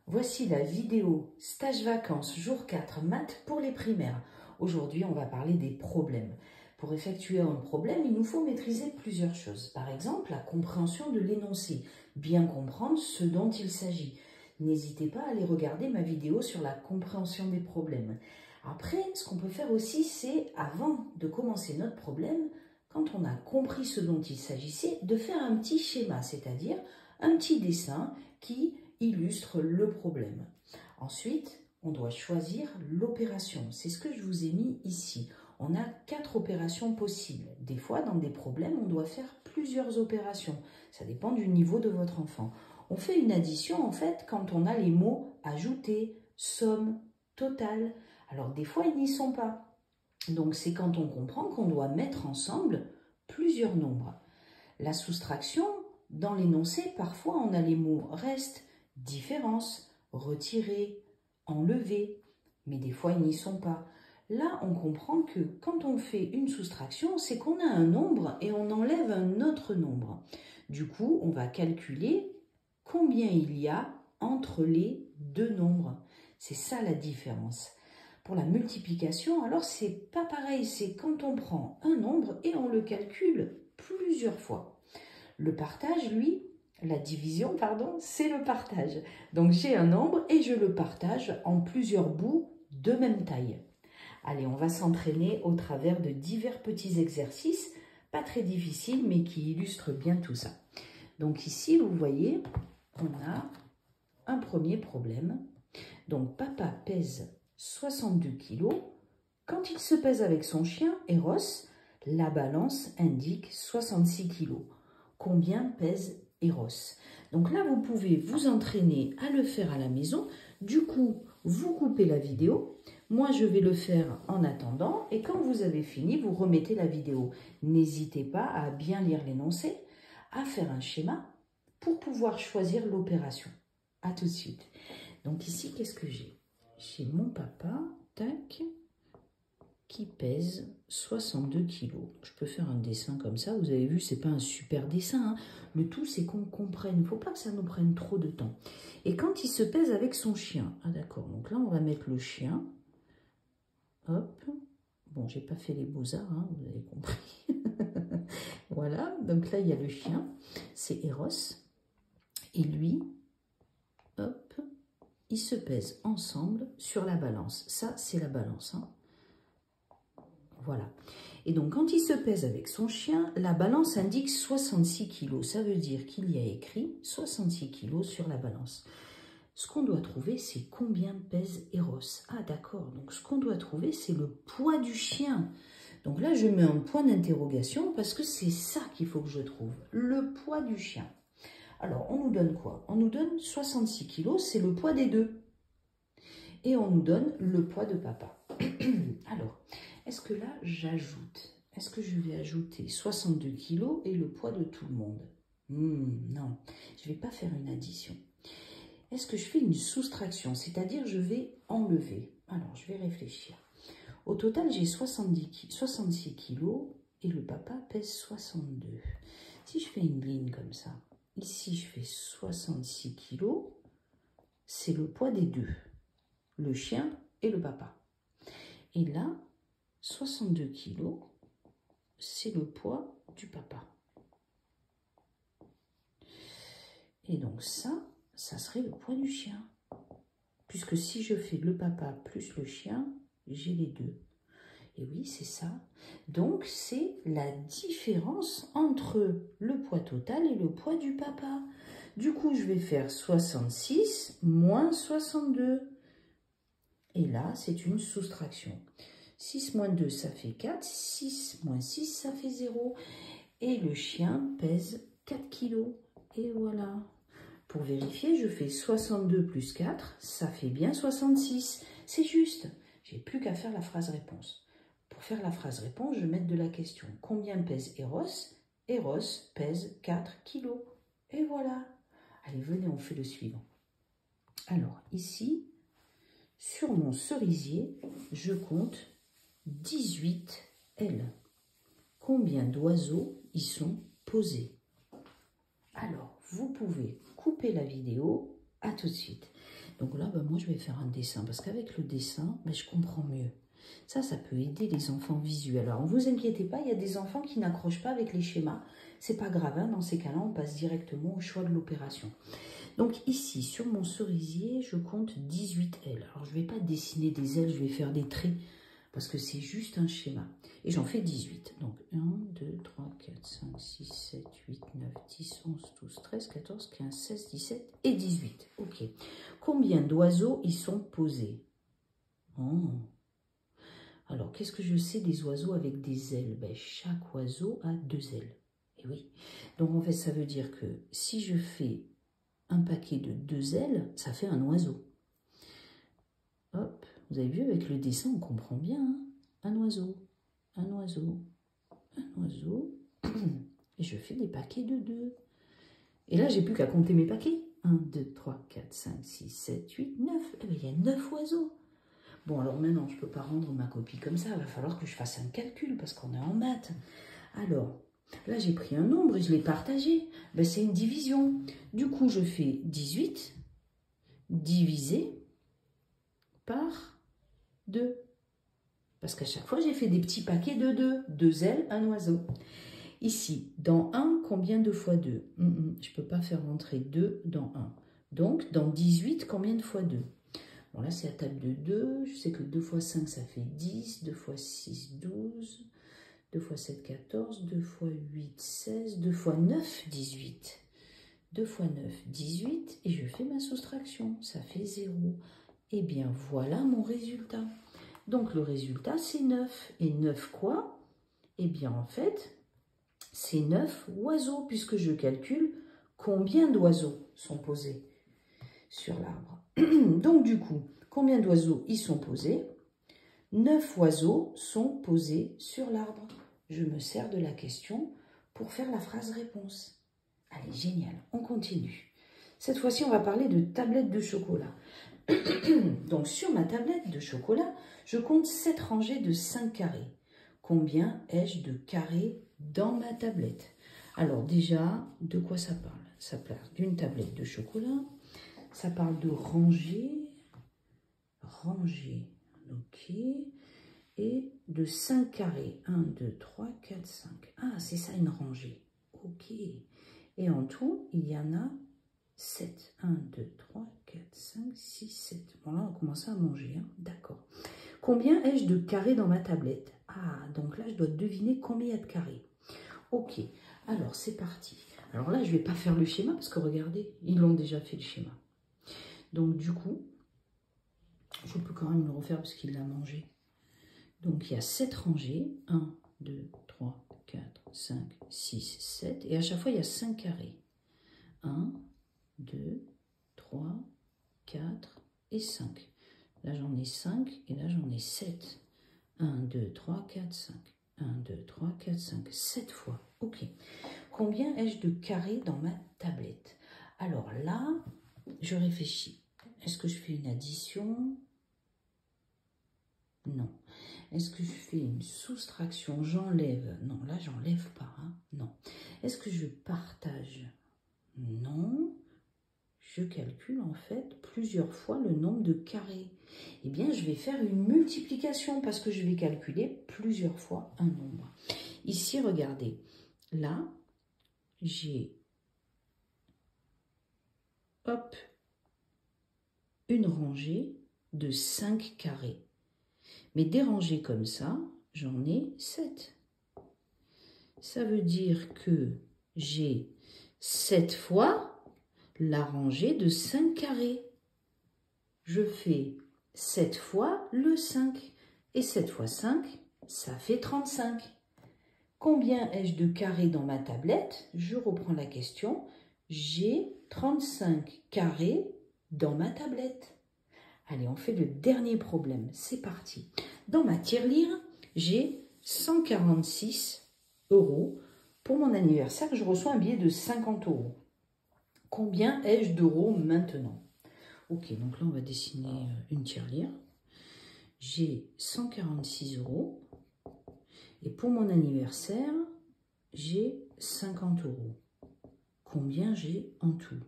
Voici la vidéo stage vacances jour 4 maths pour les primaires. Aujourd'hui, on va parler des problèmes. Pour effectuer un problème, il nous faut maîtriser plusieurs choses. Par exemple, la compréhension de l'énoncé, bien comprendre ce dont il s'agit. N'hésitez pas à aller regarder ma vidéo sur la compréhension des problèmes. Après, ce qu'on peut faire aussi, c'est, avant de commencer notre problème, quand on a compris ce dont il s'agissait, de faire un petit schéma, c'est-à-dire un petit dessin qui illustre le problème. Ensuite, on doit choisir l'opération. C'est ce que je vous ai mis ici. On a 4 opérations possibles. Des fois, dans des problèmes, on doit faire plusieurs opérations. Ça dépend du niveau de votre enfant. On fait une addition, en fait, quand on a les mots ajouter, somme, total. Alors, des fois, ils n'y sont pas. Donc, c'est quand on comprend qu'on doit mettre ensemble plusieurs nombres. La soustraction, dans l'énoncé, parfois, on a les mots reste, différence, retirer, enlever, mais des fois ils n'y sont pas. Là, on comprend que quand on fait une soustraction, c'est qu'on a un nombre et on enlève un autre nombre. Du coup, on va calculer combien il y a entre les deux nombres. C'est ça la différence. Pour la multiplication, alors c'est pas pareil, c'est quand on prend un nombre et on le calcule plusieurs fois. Le partage, lui, la division, pardon, c'est le partage. Donc j'ai un nombre et je le partage en plusieurs bouts de même taille. Allez, on va s'entraîner au travers de divers petits exercices, pas très difficiles, mais qui illustrent bien tout ça. Donc ici, vous voyez, on a un premier problème. Donc papa pèse 62 kg. Quand il se pèse avec son chien, Eros, la balance indique 66 kg. Combien pèse Eros? Donc là, vous pouvez vous entraîner à le faire à la maison. Du coup, vous coupez la vidéo. Moi, je vais le faire en attendant. Et quand vous avez fini, vous remettez la vidéo. N'hésitez pas à bien lire l'énoncé, à faire un schéma pour pouvoir choisir l'opération. À tout de suite. Donc ici, qu'est-ce que j'ai? J'ai mon papa, tac, qui pèse 62 kg. Je peux faire un dessin comme ça. Vous avez vu, c'est pas un super dessin. Hein. Le tout, c'est qu'on comprenne. Il ne faut pas que ça nous prenne trop de temps. Et quand il se pèse avec son chien. Ah d'accord, donc là, on va mettre le chien. Hop. Bon, j'ai pas fait les beaux-arts, hein, vous avez compris. Voilà, donc là, il y a le chien. C'est Eros. Et lui, hop, ils se pèsent ensemble sur la balance. Ça, c'est la balance, hein. Voilà. Et donc, quand il se pèse avec son chien, la balance indique 66 kg. Ça veut dire qu'il y a écrit 66 kg sur la balance. Ce qu'on doit trouver, c'est combien pèse Eros. Ah, d'accord. Donc, ce qu'on doit trouver, c'est le poids du chien. Donc là, je mets un point d'interrogation parce que c'est ça qu'il faut que je trouve. Le poids du chien. Alors, on nous donne quoi? On nous donne 66 kg, c'est le poids des deux. Et on nous donne le poids de papa. Alors, est-ce que là, j'ajoute? Est-ce que je vais ajouter 62 kg et le poids de tout le monde? Non, je ne vais pas faire une addition. Est-ce que je fais une soustraction? C'est-à-dire, je vais enlever. Alors, je vais réfléchir. Au total, j'ai 66 kg et le papa pèse 62. Si je fais une ligne comme ça, ici, je fais 66 kg, c'est le poids des deux, le chien et le papa. Et là, 62 kg, c'est le poids du papa. Et donc ça serait le poids du chien. Puisque si je fais le papa plus le chien, j'ai les deux. Et oui, c'est ça. Donc, c'est la différence entre le poids total et le poids du papa. Du coup, je vais faire 66 moins 62. Et là, c'est une soustraction. 6 moins 2, ça fait 4. 6 moins 6, ça fait 0. Et le chien pèse 4 kg. Et voilà. Pour vérifier, je fais 62 plus 4, ça fait bien 66. C'est juste. J'ai plus qu'à faire la phrase réponse. Pour faire la phrase réponse, je vais mettre de la question. Combien pèse Eros? Eros pèse 4 kg. Et voilà. Allez, venez, on fait le suivant. Alors, ici, sur mon cerisier, je compte 18 ailes. Combien d'oiseaux y sont posés? Alors, vous pouvez couper la vidéo. À tout de suite. Donc là, moi, je vais faire un dessin parce qu'avec le dessin, je comprends mieux. Ça peut aider les enfants visuels. Alors, ne vous inquiétez pas, il y a des enfants qui n'accrochent pas avec les schémas. C'est pas grave, hein, dans ces cas-là, on passe directement au choix de l'opération. Donc ici, sur mon cerisier, je compte 18 ailes. Alors, je ne vais pas dessiner des ailes, je vais faire des traits parce que c'est juste un schéma. Et j'en fais 18. Donc 1, 2, 3, 4, 5, 6, 7, 8, 9, 10, 11, 12, 13, 14, 15, 16, 17 et 18. Ok. Combien d'oiseaux y sont posés? Oh. Alors, qu'est-ce que je sais des oiseaux avec des ailes? Chaque oiseau a 2 ailes. Et oui. Donc, en fait, ça veut dire que si je fais un paquet de 2 ailes, ça fait un oiseau. Hop, vous avez vu, avec le dessin, on comprend bien. Hein, un oiseau, un oiseau, un oiseau. Et je fais des paquets de 2. Et là, j'ai plus qu'à compter mes paquets. 1, 2, 3, 4, 5, 6, 7, 8, 9. Eh bien, il y a 9 oiseaux. Bon, alors maintenant, je ne peux pas rendre ma copie comme ça. Il va falloir que je fasse un calcul parce qu'on est en maths. Alors, là, j'ai pris un nombre et je l'ai partagé. C'est une division. Du coup, je fais 18 divisé par 2. Parce qu'à chaque fois, j'ai fait des petits paquets de 2. 2 ailes, un oiseau. Ici, dans 1, combien de fois 2? Je ne peux pas faire rentrer 2 dans 1. Donc, dans 18, combien de fois 2? Bon, là, c'est la table de 2. Je sais que 2 fois 5, ça fait 10. 2 fois 6, 12. 2 fois 7, 14. 2 fois 8, 16. 2 fois 9, 18. 2 fois 9, 18. Et je fais ma soustraction. Ça fait 0. Eh bien, voilà mon résultat. Donc, le résultat, c'est 9. Et 9 quoi? Eh bien, en fait, c'est 9 oiseaux, puisque je calcule combien d'oiseaux sont posés sur l'arbre. Donc, du coup, combien d'oiseaux y sont posés? 9 oiseaux sont posés sur l'arbre. Je me sers de la question pour faire la phrase réponse. Allez, génial, on continue. Cette fois-ci, on va parler de tablette de chocolat. Donc, sur ma tablette de chocolat, je compte 7 rangées de 5 carrés. Combien ai-je de carrés dans ma tablette? Alors, déjà, de quoi ça parle? Ça parle d'une tablette de chocolat. Ça parle de rangées, ok, et de 5 carrés. 1, 2, 3, 4, 5. Ah, c'est ça une rangée, ok. Et en tout, il y en a 7. 1, 2, 3, 4, 5, 6, 7. Bon, là, on commence à manger, hein? D'accord. Combien ai-je de carrés dans ma tablette? Ah, donc là, je dois deviner combien il y a de carrés. Ok, alors c'est parti. Alors là, je ne vais pas faire le schéma parce que regardez, ils l'ont déjà fait le schéma. Donc du coup, je peux quand même le refaire parce qu'il l'a mangé. Donc il y a 7 rangées. 1, 2, 3, 4, 5, 6, 7. Et à chaque fois, il y a 5 carrés. 1, 2, 3, 4 et 5. Là, j'en ai 5 et là, j'en ai 7. 1, 2, 3, 4, 5. 1, 2, 3, 4, 5. 7 fois. Ok. Combien ai-je de carrés dans ma tablette? Alors là, je réfléchis. Est-ce que je fais une addition? Non. Est-ce que je fais une soustraction? J'enlève? Non, là, j'enlève pas. Hein? Non. Est-ce que je partage? Non. Je calcule en fait plusieurs fois le nombre de carrés. Eh bien, je vais faire une multiplication parce que je vais calculer plusieurs fois un nombre. Ici, regardez. Là, j'ai une rangée de 5 carrés. Mais des rangées comme ça, j'en ai 7. Ça veut dire que j'ai 7 fois la rangée de 5 carrés. Je fais 7 fois le 5. Et 7 fois 5, ça fait 35. Combien ai-je de carrés dans ma tablette? Je reprends la question. J'ai 35 carrés dans ma tablette. Allez, on fait le dernier problème. C'est parti. Dans ma tirelire, j'ai 146 €. Pour mon anniversaire, je reçois un billet de 50 €. Combien ai-je d'euros maintenant? Ok, donc là, on va dessiner une tirelire. J'ai 146 €. Et pour mon anniversaire, j'ai 50 €. Combien j'ai en tout?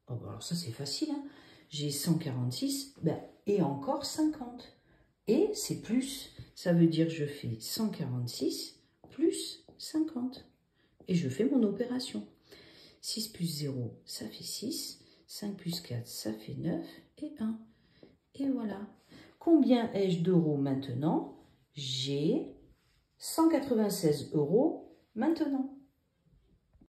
Oh, bah alors ça, c'est facile. Hein, J'ai 146 et encore 50. Et c'est plus. Ça veut dire que je fais 146 plus 50. Et je fais mon opération. 6 plus 0, ça fait 6. 5 plus 4, ça fait 9. Et 1. Et voilà. Combien ai-je d'euros maintenant? J'ai 196 € maintenant.